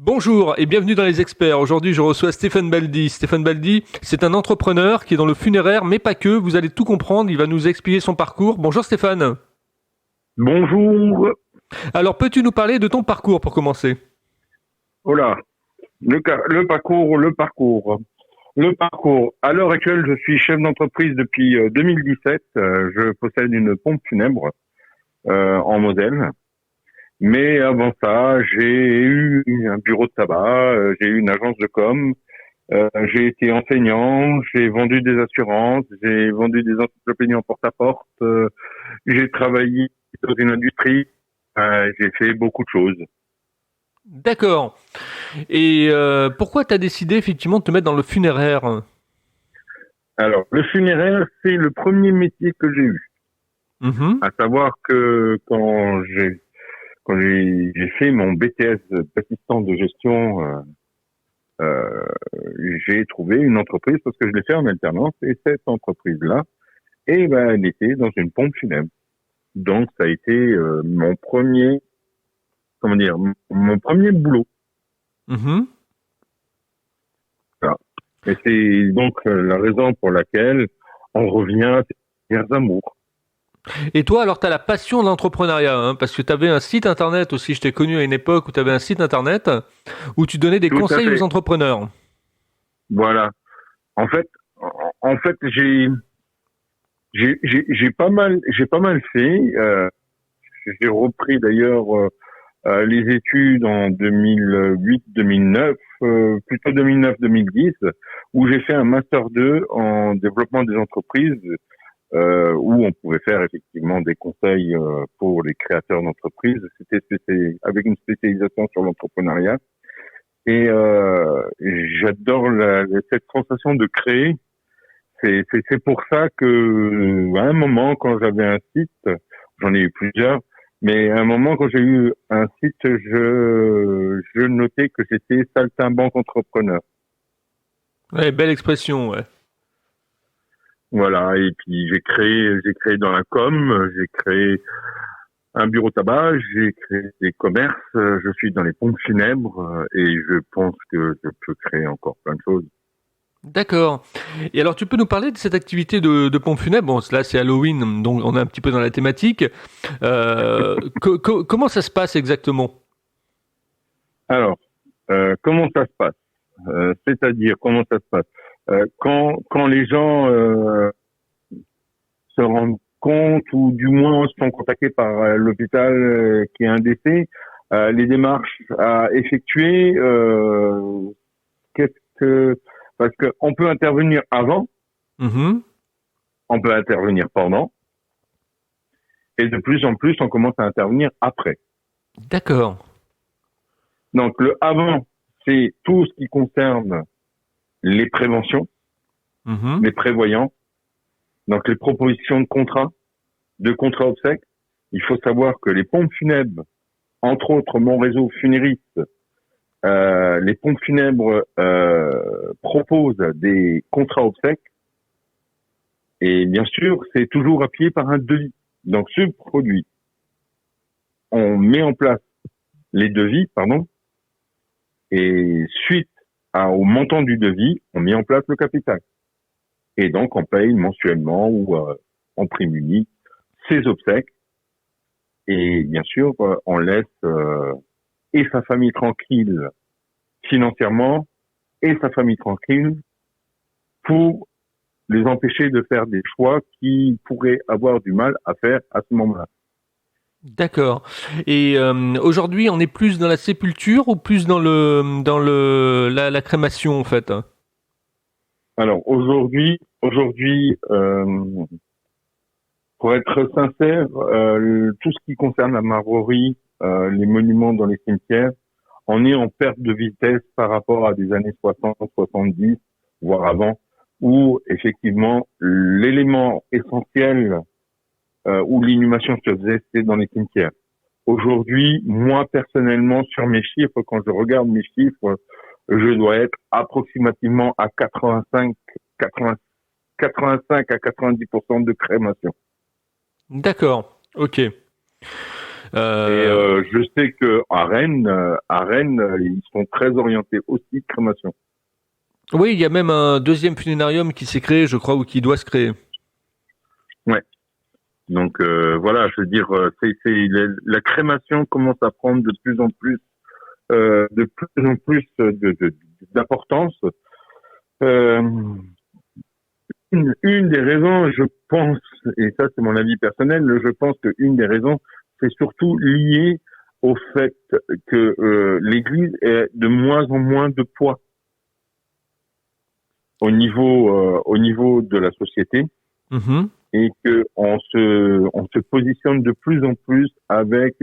Bonjour et bienvenue dans Les Experts. Aujourd'hui, je reçois Stéphane Baldi. Stéphane Baldi, c'est un entrepreneur qui est dans le funéraire, mais pas que. Vous allez tout comprendre. Il va nous expliquer son parcours. Bonjour Stéphane. Bonjour. Alors, peux-tu nous parler de ton parcours pour commencer? Oh là, le parcours, le parcours. Le parcours. À l'heure actuelle, je suis chef d'entreprise depuis 2017. Je possède une pompe funèbre en Moselle. Mais avant ça, j'ai eu un bureau de tabac, j'ai eu une agence de com, j'ai été enseignant, j'ai vendu des assurances, j'ai vendu des encyclopédies en porte-à-porte, j'ai travaillé dans une industrie, j'ai fait beaucoup de choses. D'accord. Et pourquoi tu as décidé effectivement de te mettre dans le funéraire? Alors, le funéraire, c'est le premier métier que j'ai eu. Mhm. À savoir que quand j'ai fait mon BTS d'assistant de gestion, euh, j'ai trouvé une entreprise parce que je l'ai fait en alternance et cette entreprise-là, elle était dans une pompe funèbre. Donc, ça a été mon premier, comment dire, mon premier boulot. Mhm. Voilà. Et c'est donc la raison pour laquelle on revient à ses premiers amours. Et toi, alors, tu as la passion de l'entrepreneuriat, hein, parce que tu avais un site internet aussi. Je t'ai connu à une époque où tu avais un site internet où tu donnais des Tout à conseils aux fait. entrepreneurs. Voilà. En fait, en fait, j'ai pas mal fait. J'ai repris d'ailleurs les études en 2008-2009, plutôt 2009-2010, où j'ai fait un master 2 en développement des entreprises, où on pouvait faire effectivement des conseils pour les créateurs d'entreprises. Avec une spécialisation sur l'entrepreneuriat. Et j'adore cette sensation de créer. C'est pour ça que, à un moment, quand j'avais un site, j'en ai eu plusieurs, mais à un moment, quand j'ai eu un site, je notais que c'était saltimbanque entrepreneur. Ouais, belle expression, ouais. Voilà. Et puis, j'ai créé dans la com, j'ai créé un bureau tabac, j'ai créé des commerces, je suis dans les pompes funèbres, et je pense que je peux créer encore plein de choses. D'accord. Et alors, tu peux nous parler de cette activité de pompe funèbre? Bon, là, c'est Halloween, donc on est un petit peu dans la thématique. Comment ça se passe exactement? Alors, comment ça se passe? C'est-à-dire, comment ça se passe? Quand les gens se rendent compte ou du moins sont contactés par l'hôpital qui a un décès, les démarches à effectuer, qu'est-ce que... Parce qu'on peut intervenir avant, Mhm. on peut intervenir pendant, et de plus en plus, on commence à intervenir après. D'accord. Donc, le avant, c'est tout ce qui concerne les préventions, Mhm. les prévoyants, donc les propositions de contrats obsèques. Il faut savoir que les pompes funèbres, entre autres mon réseau funériste, les pompes funèbres proposent des contrats obsèques et bien sûr, c'est toujours appuyé par un devis. Donc ce produit, on met en place les devis, pardon, et suite au montant du devis, on met en place le capital. Et donc on paye mensuellement ou en prime unique ses obsèques. Et bien sûr, on laisse et sa famille tranquille financièrement et sa famille tranquille pour les empêcher de faire des choix qu'ils pourraient avoir du mal à faire à ce moment-là. D'accord. Et aujourd'hui, on est plus dans la sépulture ou plus dans la crémation en fait? Alors aujourd'hui, pour être sincère, tout ce qui concerne la marbrerie, les monuments dans les cimetières, on est en perte de vitesse par rapport à des années 60, 70, voire avant, où effectivement l'élément essentiel où l'inhumation se faisait, c'était dans les cimetières. Aujourd'hui, moi personnellement, sur mes chiffres, quand je regarde mes chiffres, je dois être approximativement à 85 à 90% de crémation. D'accord. Ok. Je sais que à Rennes, ils sont très orientés aussi crémation. Oui, il y a même un deuxième funérarium qui s'est créé, je crois, ou qui doit se créer. Ouais. Donc voilà, je veux dire, la crémation commence à prendre de plus en plus d'importance. Euh, une des raisons, je pense, et ça c'est mon avis personnel, je pense qu'une des raisons, c'est surtout lié au fait que l'Église ait de moins en moins de poids au niveau de la société, Mhm. et que on se positionne de plus en plus avec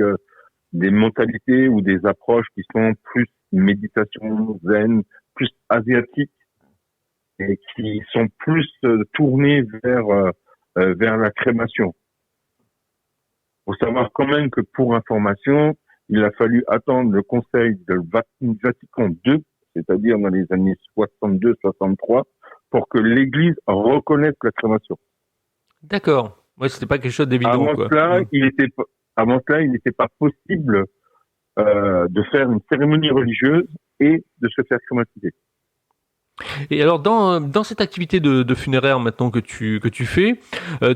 des mentalités ou des approches qui sont plus méditation zen, plus asiatiques, et qui sont plus tournées vers la crémation. Faut savoir quand même que pour information, il a fallu attendre le Conseil de Vatican II, c'est-à-dire dans les années 62-63, pour que l'Église reconnaisse la crémation. D'accord. Ouais, c'était pas quelque chose d'évident, Avant quoi. cela, il n'était pas possible de faire une cérémonie religieuse et de se faire crématiser. Et alors, dans cette activité de funéraire maintenant que tu fais,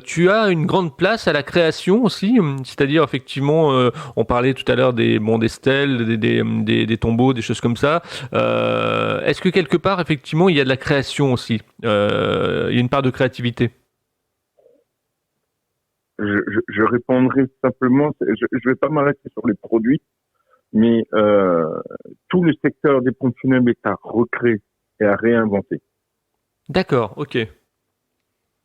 tu as une grande place à la création aussi, c'est-à-dire effectivement, on parlait tout à l'heure des stèles, des tombeaux, des choses comme ça. Est-ce que quelque part, effectivement, il y a de la création aussi, il y a une part de créativité? Je répondrai simplement, je vais pas m'arrêter sur les produits, mais tout le secteur des pompes funèbres est à recréer et à réinventer. D'accord, ok.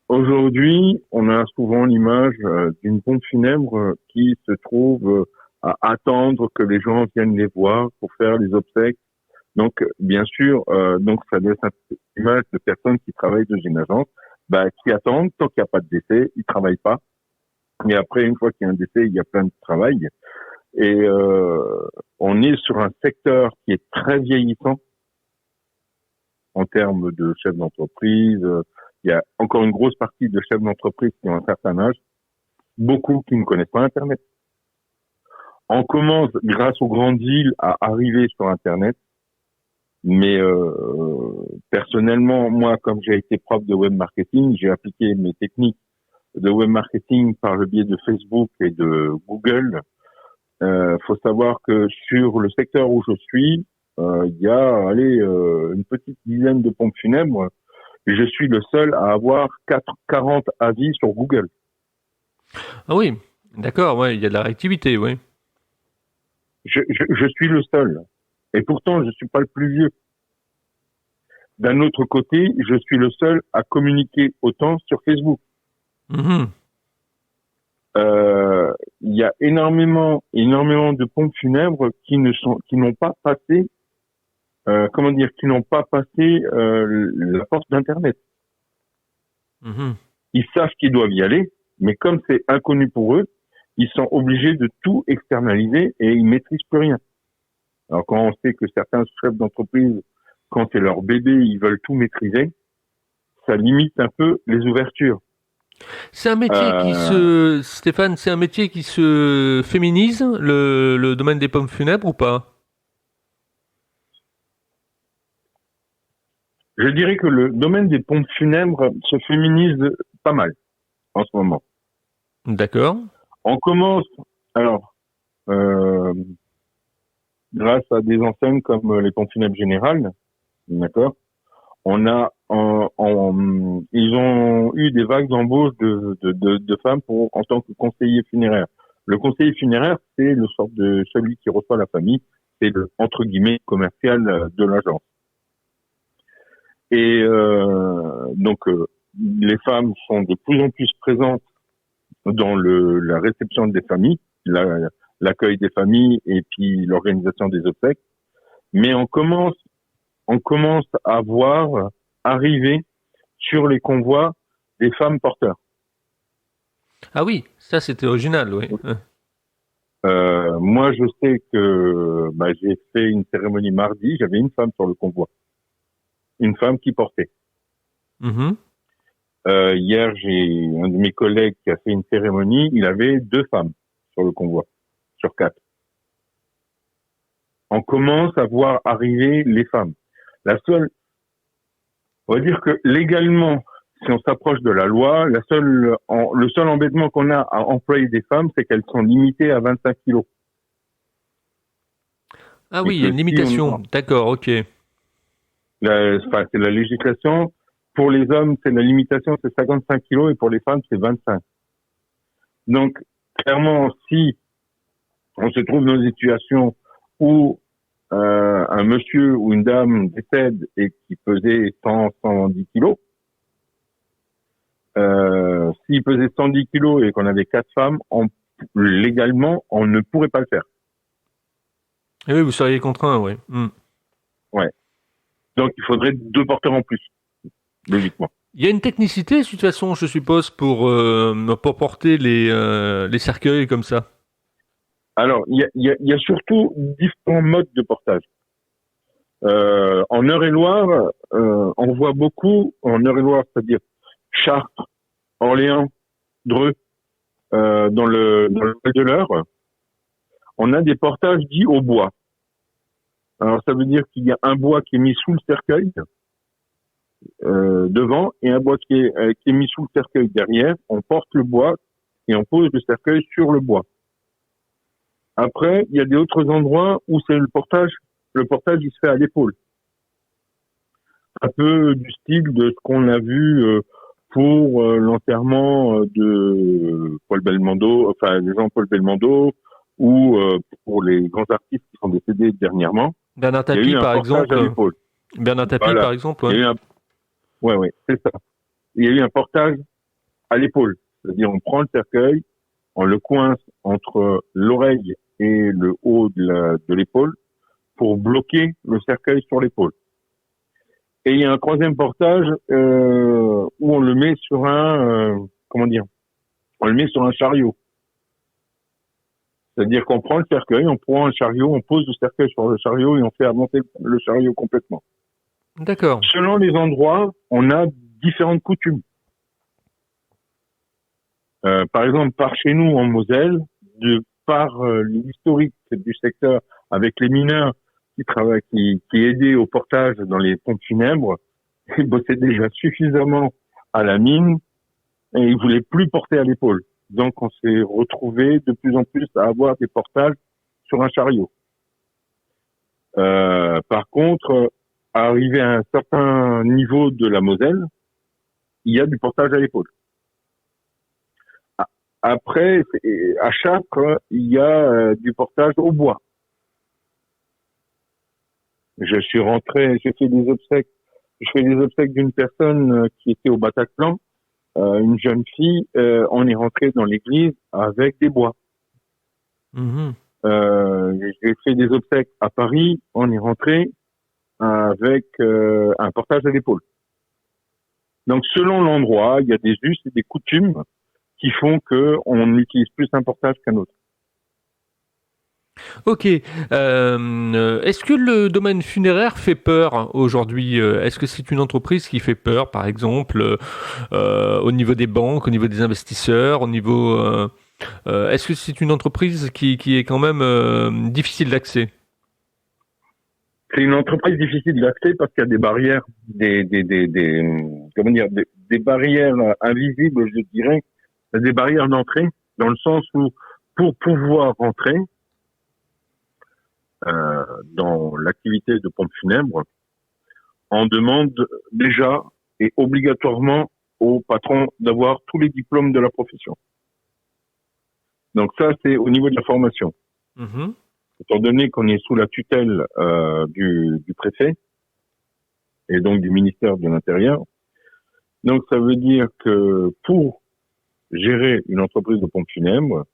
Aujourd'hui, on a souvent l'image d'une pompe funèbre qui se trouve à attendre que les gens viennent les voir pour faire les obsèques. Donc, bien sûr, donc ça laisse une image de personnes qui travaillent dans une agence, qui attendent tant qu'il n'y a pas de décès, ils travaillent pas. Et après, une fois qu'il y a un décès, il y a plein de travail. Et on est sur un secteur qui est très vieillissant en termes de chefs d'entreprise. Il y a encore une grosse partie de chefs d'entreprise qui ont un certain âge, beaucoup qui ne connaissent pas Internet. On commence, grâce aux grandes villes, à arriver sur Internet. Mais personnellement, moi, comme j'ai été prof de web marketing, j'ai appliqué mes techniques de web marketing par le biais de Facebook et de Google. Faut savoir que sur le secteur où je suis, il y a une petite dizaine de pompes funèbres, et je suis le seul à avoir 40 avis sur Google. Ah oui, d'accord, ouais, il y a de la réactivité, oui. Je suis le seul. Et pourtant, je suis pas le plus vieux. D'un autre côté, je suis le seul à communiquer autant sur Facebook. Mhm. Il y a énormément de pompes funèbres qui n'ont pas passé, qui n'ont pas passé la porte d'Internet. Mhm. Ils savent qu'ils doivent y aller, mais comme c'est inconnu pour eux, ils sont obligés de tout externaliser et ils maîtrisent plus rien. Alors quand on sait que certains chefs d'entreprise, quand c'est leur bébé, ils veulent tout maîtriser, ça limite un peu les ouvertures. C'est un métier Stéphane, c'est un métier qui se féminise, le domaine des pommes funèbres ou pas? Je dirais que le domaine des pompes funèbres se féminise pas mal en ce moment. D'accord. On commence, alors, euh, grâce à des enseignes comme les pompes funèbres générales, d'accord, ils ont eu des vagues d'embauche de femmes en tant que conseiller funéraire. Le conseiller funéraire, c'est le sort de celui qui reçoit la famille, c'est le, entre guillemets, commercial de l'agence. Et les femmes sont de plus en plus présentes dans la réception des familles, l'accueil des familles et puis l'organisation des obsèques. Mais on commence à voir arriver sur les convois des femmes porteurs. Ah oui, ça c'était original, oui. Moi, je sais que j'ai fait une cérémonie mardi, j'avais une femme sur le convoi, une femme qui portait. Mhm. Hier, j'ai un de mes collègues qui a fait une cérémonie, il avait 2 femmes sur le convoi. sur 4. On commence à voir arriver les femmes. On va dire que légalement, si on s'approche de la loi, le seul embêtement qu'on a à employer des femmes, c'est qu'elles sont limitées à 25 kilos. Ah oui, il y a une limitation. D'accord, ok. C'est la législation. Pour les hommes, la limitation, c'est 55 kilos et pour les femmes, c'est 25. Donc, clairement, si on se trouve dans une situation où un monsieur ou une dame décède et qui pesait 110 kilos, s'il pesait 110 kilos et qu'on avait 4 femmes, légalement, on ne pourrait pas le faire. Et oui, vous seriez contraint, oui. Ouais. Donc, il faudrait 2 porteurs en plus, logiquement. Il y a une technicité, de toute façon, je suppose, pour porter les cercueils comme ça. Alors, il y a surtout différents modes de portage. En Eure-et-Loire, on voit beaucoup, en Eure-et-Loire, c'est-à-dire Chartres, Orléans, Dreux, dans le Val de l'Eure, on a des portages dits au bois. Alors, ça veut dire qu'il y a un bois qui est mis sous le cercueil, devant, et un bois qui est mis sous le cercueil derrière. On porte le bois et on pose le cercueil sur le bois. Après, il y a des autres endroits où c'est le portage il se fait à l'épaule. Un peu du style de ce qu'on a vu pour l'enterrement de Paul Belmondo, enfin de Jean-Paul Belmondo, ou pour les grands artistes qui sont décédés dernièrement. Bernard Tapie, par exemple. Bernard Tapie, voilà. par exemple. Ouais, ouais, c'est ça. Il y a eu un portage à l'épaule. C'est-à-dire, on prend le cercueil, on le coince entre l'oreille et le haut de l'épaule pour bloquer le cercueil sur l'épaule. Et il y a un troisième portage où on le met sur on le met sur un chariot. C'est-à-dire qu'on prend le cercueil, on prend un chariot, on pose le cercueil sur le chariot et on fait avancer le chariot complètement. D'accord. Selon les endroits, on a différentes coutumes. Par exemple, par chez nous en Moselle, par l'historique du secteur avec les mineurs qui aidaient au portage dans les pompes funèbres, ils bossaient déjà suffisamment à la mine et ils voulaient plus porter à l'épaule. Donc, on s'est retrouvé de plus en plus à avoir des portages sur un chariot. Par contre, arrivé à un certain niveau de la Moselle, il y a du portage à l'épaule. Après, à Chartres, il y a du portage au bois. Je fais des obsèques d'une personne qui était au Bataclan, une jeune fille. On est rentré dans l'église avec des bois. Mmh. J'ai fait des obsèques à Paris. On est rentré avec un portage à l'épaule. Donc, selon l'endroit, il y a des us et des coutumes qui font qu'on utilise plus un portage qu'un autre. Ok. Est-ce que le domaine funéraire fait peur aujourd'hui? Est-ce que c'est une entreprise qui fait peur, par exemple, au niveau des banques, au niveau des investisseurs, au niveau... est-ce que c'est une entreprise qui est quand même difficile d'accès? C'est une entreprise difficile d'accès parce qu'il y a des barrières, des barrières invisibles, je dirais, des barrières d'entrée, dans le sens où pour pouvoir rentrer dans l'activité de pompe funèbre, on demande déjà et obligatoirement au patron d'avoir tous les diplômes de la profession. Donc ça, c'est au niveau de la formation. Mmh. Étant donné qu'on est sous la tutelle du préfet et donc du ministère de l'Intérieur, donc ça veut dire que pour gérer une entreprise de pompe funèbre,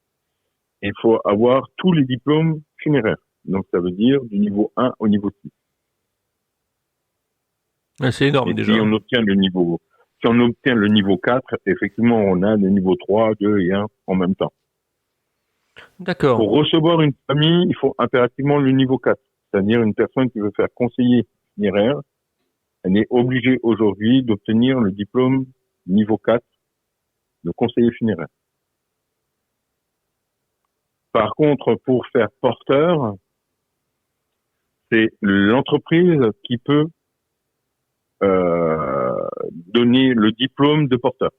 il faut avoir tous les diplômes funéraires. Donc ça veut dire du niveau 1 au niveau 6. Ah, c'est énorme et déjà. Si on obtient le niveau 4, effectivement, on a le niveau 3, 2 et 1 en même temps. D'accord. Pour recevoir une famille, il faut impérativement le niveau 4. C'est-à-dire une personne qui veut faire conseiller funéraire, elle est obligée aujourd'hui d'obtenir le diplôme niveau 4 de conseiller funéraire. Par contre, pour faire porteur, c'est l'entreprise qui peut donner le diplôme de porteur.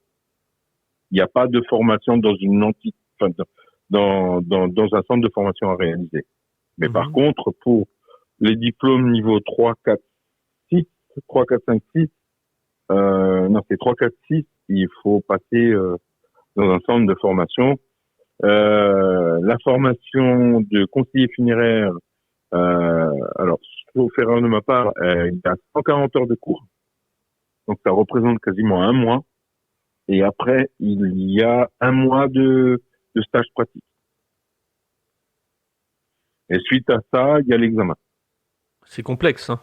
Il n'y a pas de formation dans une entité, enfin, dans un centre de formation à réaliser. Mais par contre, pour les diplômes niveau 3, 4, 6, 3, 4, 5, 6, non, c'est 3, 4, 6, il faut passer dans un centre de formation. La formation de conseiller funéraire, alors, sauf erreur de ma part, il y a 140 heures de cours. Donc, ça représente quasiment un mois. Et après, il y a un mois de stage pratique. Et suite à ça, il y a l'examen. C'est complexe, hein.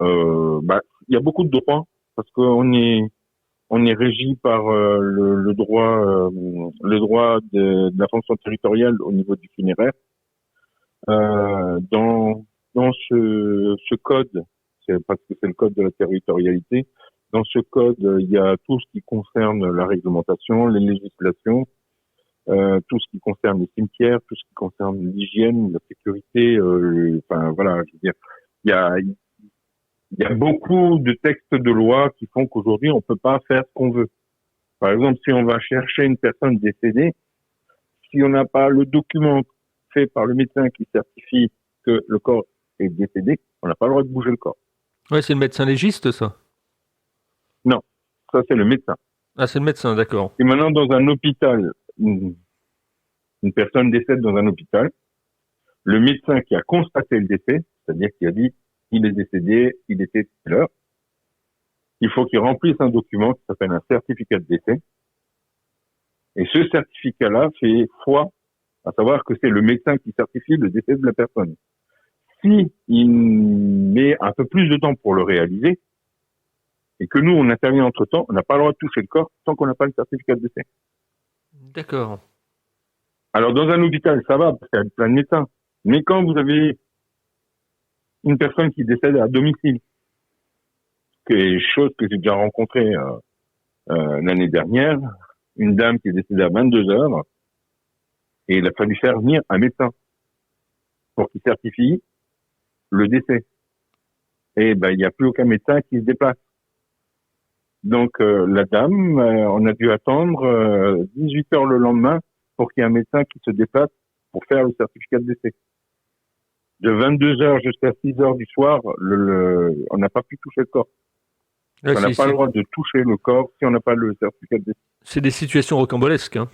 Il y a beaucoup de droits parce qu'on est régi par le droit de la fonction territoriale au niveau du funéraire. Dans ce code, c'est parce que c'est le code de la territorialité. Dans ce code, il y a tout ce qui concerne la réglementation, les législations, tout ce qui concerne les cimetières, tout ce qui concerne l'hygiène, la sécurité. Enfin voilà, je veux dire, il y a beaucoup de textes de loi qui font qu'aujourd'hui on peut pas faire ce qu'on veut. Par exemple, si on va chercher une personne décédée, si on n'a pas le document fait par le médecin qui certifie que le corps est décédé, on n'a pas le droit de bouger le corps. Ouais, c'est le médecin légiste, ça. Non, ça c'est le médecin. Ah, c'est le médecin, d'accord. Et maintenant, dans un hôpital, une personne décède dans un hôpital, le médecin qui a constaté le décès, c'est-à-dire qui a dit il est décédé, il était à l'heure, il faut qu'il remplisse un document qui s'appelle un certificat de décès. Et ce certificat-là fait foi, à savoir que c'est le médecin qui certifie le décès de la personne. Si il met un peu plus de temps pour le réaliser, et que nous, on intervient entre-temps, on n'a pas le droit de toucher le corps tant qu'on n'a pas le certificat de décès. D'accord. Alors, dans un hôpital, ça va, parce qu'il y a plein de médecins. Mais quand vous avez une personne qui décède à domicile, chose que j'ai déjà rencontrée l'année dernière, une dame qui est décédée à 22 heures, et il a fallu faire venir un médecin pour qu'il certifie le décès. Et il n'y a plus aucun médecin qui se déplace. Donc la dame, on a dû attendre 18 heures le lendemain pour qu'il y ait un médecin qui se déplace pour faire le certificat de décès. De 22 heures jusqu'à 6 heures du soir, on n'a pas pu toucher le corps. Ouais, on n'a pas le droit de toucher le corps si on n'a pas le certificat de décès. C'est des situations rocambolesques, hein.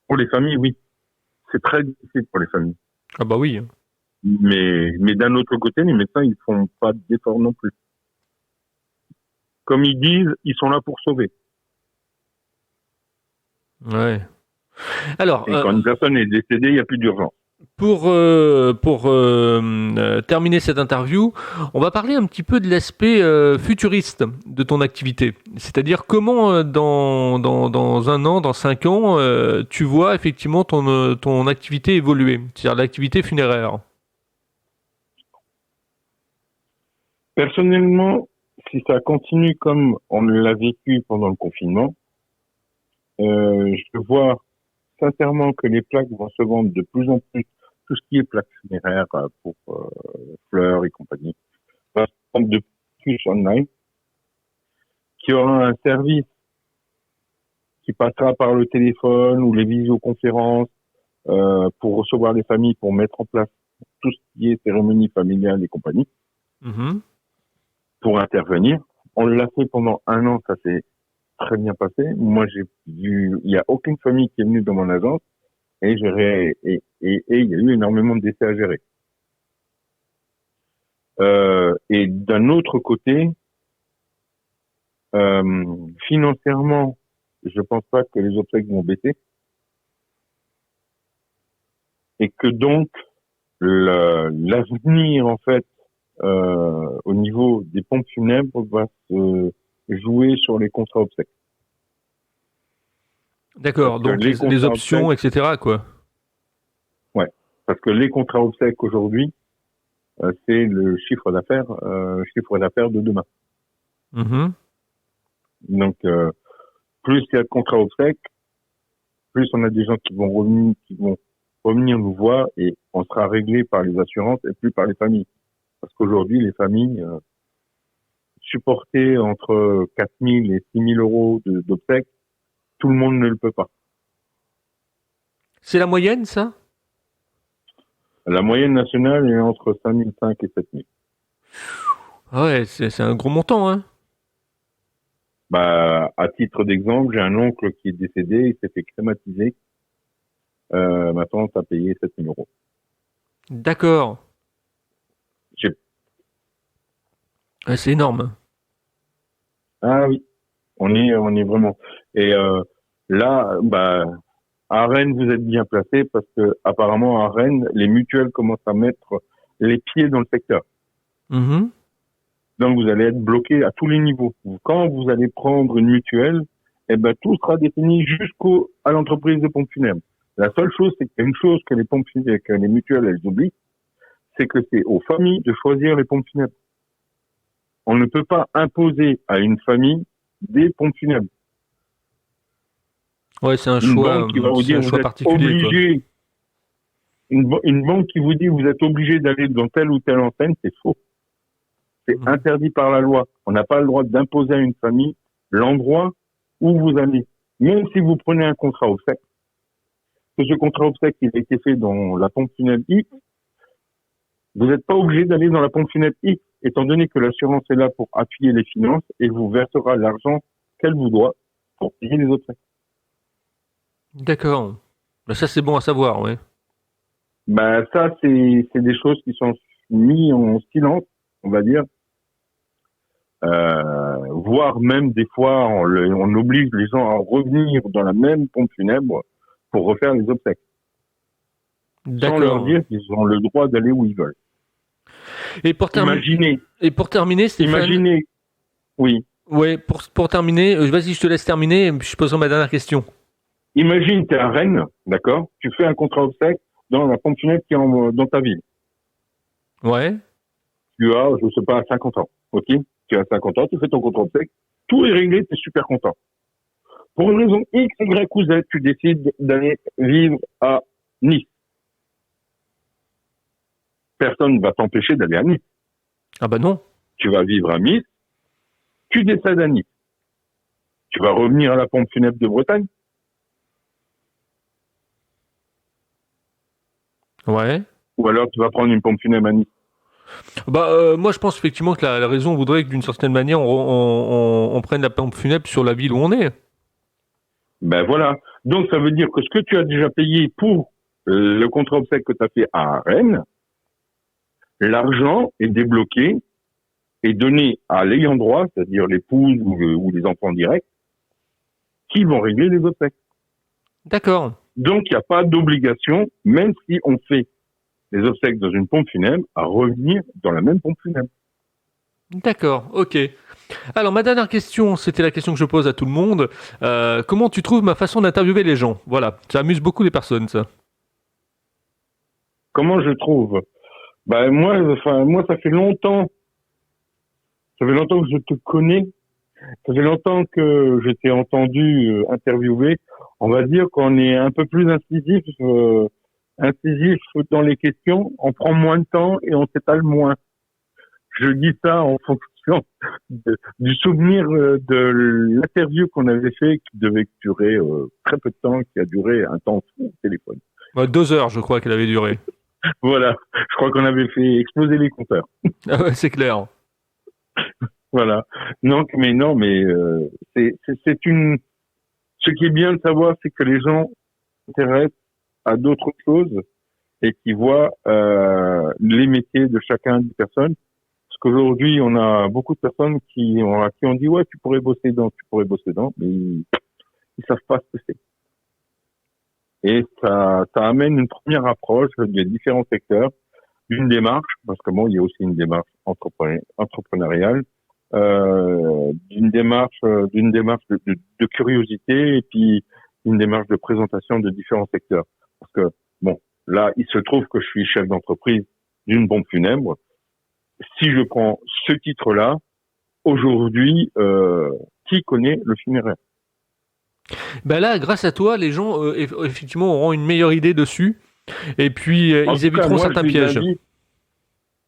Pour les familles, oui. C'est très difficile pour les familles. Ah bah oui. Mais d'un autre côté, les médecins, ils font pas d'efforts non plus. Comme ils disent, ils sont là pour sauver. Ouais. Alors, et quand une personne est décédée, il n'y a plus d'urgence. Pour terminer cette interview, on va parler un petit peu de l'aspect futuriste de ton activité. C'est-à-dire comment dans un an, dans 5 ans, tu vois effectivement ton activité évoluer, c'est-à-dire l'activité funéraire. Personnellement, si ça continue comme on l'a vécu pendant le confinement, je vois sincèrement que les plaques vont se vendre de plus en plus, tout ce qui est plaques funéraires pour fleurs et compagnie, va se vendre de plus online, qui aura un service qui passera par le téléphone ou les visioconférences pour recevoir les familles, pour mettre en place tout ce qui est cérémonie familiale et compagnie, pour intervenir. On l'a fait pendant 1 an, ça s'est très bien passé. Moi, j'ai vu, il n'y a aucune famille qui est venue dans mon agence et il y a eu énormément de décès à gérer. Et d'un autre côté, financièrement, je pense pas que les obsèques vont baisser et que donc l'avenir en fait au niveau des pompes funèbres va se jouer sur les contrats obsèques. D'accord, donc les options, obsèques, etc. quoi. Ouais, parce que les contrats obsèques aujourd'hui, c'est le chiffre d'affaires de demain. Donc, plus il y a de contrats obsèques, plus on a des gens qui vont revenir nous voir et on sera réglé par les assurances et plus par les familles. Parce qu'aujourd'hui, les familles supporter entre 4 000 et 6 000 euros d'obsèques, tout le monde ne le peut pas. C'est la moyenne, ça? La moyenne nationale est entre 5 500 et 7 000. Ah ouais, c'est un gros montant, hein. Bah, à titre d'exemple, j'ai un oncle qui est décédé, il s'est fait crématiser. Maintenant, ça a payé 7 000 euros. D'accord. J'ai- Ouais, c'est énorme. Ah oui, on est vraiment. Et là, bah, à Rennes, vous êtes bien placé parce que apparemment à Rennes, les mutuelles commencent à mettre les pieds dans le secteur. Mhm. Donc vous allez être bloqué à tous les niveaux. Quand vous allez prendre une mutuelle, eh ben tout sera défini à l'entreprise de pompes funèbres. La seule chose, c'est qu'il y a une chose que les pompes funèbres, que les mutuelles elles oublient, c'est que c'est aux familles de choisir les pompes funèbres. On ne peut pas imposer à une famille des pompes funèbres. Ouais, c'est un Une choix, banque qui va vous c'est un dire vous choix êtes particulier, quoi. obligé, une banque qui vous dit vous êtes obligé d'aller dans telle ou telle enseigne, c'est faux. C'est Mhm. interdit par la loi. On n'a pas le droit d'imposer à une famille l'endroit où vous allez. Même si vous prenez un contrat obsèque, que ce contrat obsèque il a été fait dans la pompe funèbre X, vous n'êtes pas obligé d'aller dans la pompe funèbre X, étant donné que l'assurance est là pour appuyer les finances et vous versera l'argent qu'elle vous doit pour payer les obsèques. D'accord. Bah, ça, c'est bon à savoir, ouais. Ben ça, c'est des choses qui sont mises en silence, on va dire. Voire même des fois, on oblige les gens à revenir dans la même pompe funèbre pour refaire les obsèques, sans leur D'accord. dire qu'ils ont le droit d'aller où ils veulent. Et pour, termi- Imaginez, Et pour terminer, Stéphane, imaginez, oui, ouais, pour terminer, vas-y, je te laisse terminer, et puis je poserai ma dernière question. imagine t'es à Rennes, d'accord, tu fais un contrat obsèques dans la pompe funèbre qui est dans ta ville. Ouais, Tu as, je sais pas, 50 ans, ok, tu as 50 ans, tu fais ton contrat obsèques, tout est réglé, tu es super content. Pour une raison X, Y ou Z, tu décides d'aller vivre à Nice. Personne ne va t'empêcher d'aller à Nice. ah bah non. Tu vas vivre à Nice, tu décèdes à Nice. Tu vas revenir à la pompe funèbre de Bretagne. Ouais. Ou alors tu vas prendre une pompe funèbre à Nice. Bah, moi, je pense effectivement que la raison voudrait que d'une certaine manière, on prenne la pompe funèbre sur la ville où on est. Ben voilà. Donc ça veut dire que ce que tu as déjà payé pour le contrat obsèque que tu as fait à Rennes, l'argent est débloqué et donné à l'ayant droit, c'est-à-dire l'épouse ou les enfants directs, qui vont régler les obsèques. D'accord. Donc il n'y a pas d'obligation, même si on fait les obsèques dans une pompe funèbre, à revenir dans la même pompe funèbre. D'accord, ok. Alors, ma dernière question, c'était la question que je pose à tout le monde. Comment tu trouves ma façon d'interviewer les gens? Voilà, ça amuse beaucoup les personnes, ça. Comment je trouve? Ben moi ça fait longtemps que je te connais, ça fait longtemps que je t'ai entendu interviewer. On va dire qu'on est un peu plus incisif dans les questions, on prend moins de temps et on s'étale moins. Je dis ça en fonction du souvenir de l'interview qu'on avait fait, qui devait durer très peu de temps, qui a duré un temps fou au téléphone. 2 heures, je crois qu'elle avait duré. Voilà, je crois qu'on avait fait exploser les compteurs. Ah ouais, c'est clair. Voilà. Donc, mais non, mais c'est une. Ce qui est bien de savoir, c'est que les gens s'intéressent à d'autres choses et qui voient les métiers de chacun des personnes. Parce qu'aujourd'hui, on a beaucoup de personnes à qui on dit ouais, tu pourrais bosser dans, mais ils savent pas ce que c'est. Et ça amène une première approche des différents secteurs, une démarche, parce que bon, il y a aussi une démarche entrepreneuriale, d'une démarche de curiosité et puis une démarche de présentation de différents secteurs. Parce que bon, là, il se trouve que je suis chef d'entreprise d'une pompe funèbre. Si je prends ce titre-là, aujourd'hui, qui connaît le funéraire? Ben là, grâce à toi, les gens effectivement auront une meilleure idée dessus et puis ils éviteront certains pièges.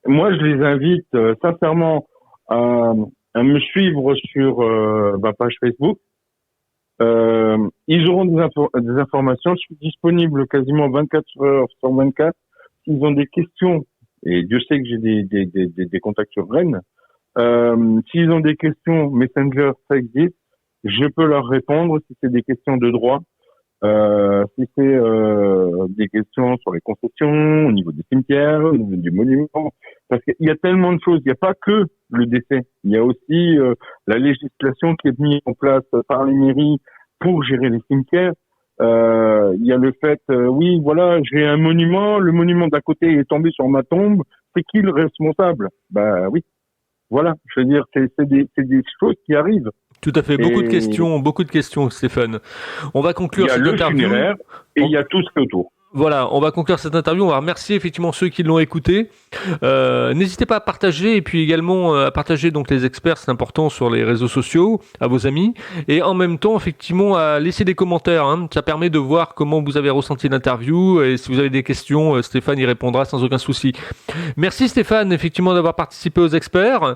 Moi, je les invite sincèrement à me suivre sur ma page Facebook. Ils auront des informations. Je suis disponible quasiment 24 heures sur 24. S'ils ont des questions, et Dieu sait que j'ai des contacts sur Rennes, s'ils ont des questions, Messenger, ça existe. Je peux leur répondre si c'est des questions de droit, si c'est des questions sur les concessions, au niveau des cimetières, au niveau du monument. Parce qu'il y a tellement de choses. Il n'y a pas que le décès. Il y a aussi la législation qui est mise en place par les mairies pour gérer les cimetières. Il y a le fait, oui, voilà, j'ai un monument, le monument d'à côté est tombé sur ma tombe, c'est qui le responsable? Ben oui, voilà, je veux dire, c'est des choses qui arrivent. Tout à fait, beaucoup de questions, Stéphane. On va conclure cette interview. Il y a le funéraire et il y a tout ce qui est autour. Voilà, on va conclure cette interview. On va remercier effectivement ceux qui l'ont écouté. N'hésitez pas à partager et puis également à partager donc les experts, c'est important, sur les réseaux sociaux, à vos amis. Et en même temps, effectivement, à laisser des commentaires. Hein. Ça permet de voir comment vous avez ressenti l'interview. Et si vous avez des questions, Stéphane y répondra sans aucun souci. Merci Stéphane, effectivement, d'avoir participé aux experts.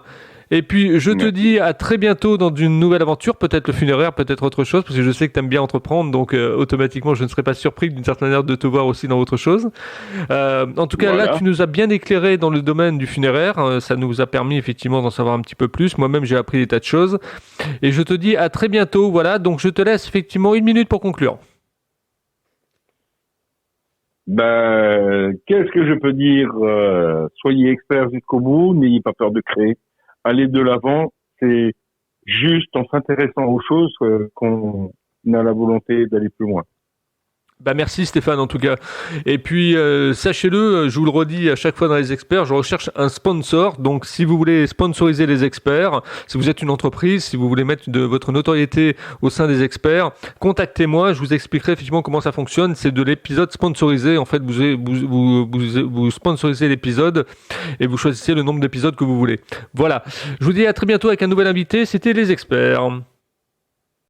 Et puis, je te dis à très bientôt dans une nouvelle aventure, peut-être le funéraire, peut-être autre chose, parce que je sais que tu aimes bien entreprendre, donc automatiquement, je ne serais pas surpris d'une certaine manière de te voir aussi dans autre chose. En tout cas, voilà. Là, tu nous as bien éclairé dans le domaine du funéraire. Ça nous a permis effectivement d'en savoir un petit peu plus. Moi-même, j'ai appris des tas de choses. Et je te dis à très bientôt. Voilà, donc je te laisse effectivement 1 minute pour conclure. Qu'est-ce que je peux dire? Soyez experts jusqu'au bout, n'ayez pas peur de créer. Aller de l'avant, c'est juste en s'intéressant aux choses qu'on a la volonté d'aller plus loin. Merci Stéphane en tout cas. Et puis sachez-le, je vous le redis à chaque fois dans les experts, je recherche un sponsor. Donc si vous voulez sponsoriser les experts, si vous êtes une entreprise, si vous voulez mettre de votre notoriété au sein des experts, contactez-moi, je vous expliquerai effectivement comment ça fonctionne. C'est de l'épisode sponsorisé. En fait, vous sponsorisez l'épisode et vous choisissez le nombre d'épisodes que vous voulez. Voilà. Je vous dis à très bientôt avec un nouvel invité. C'était les experts.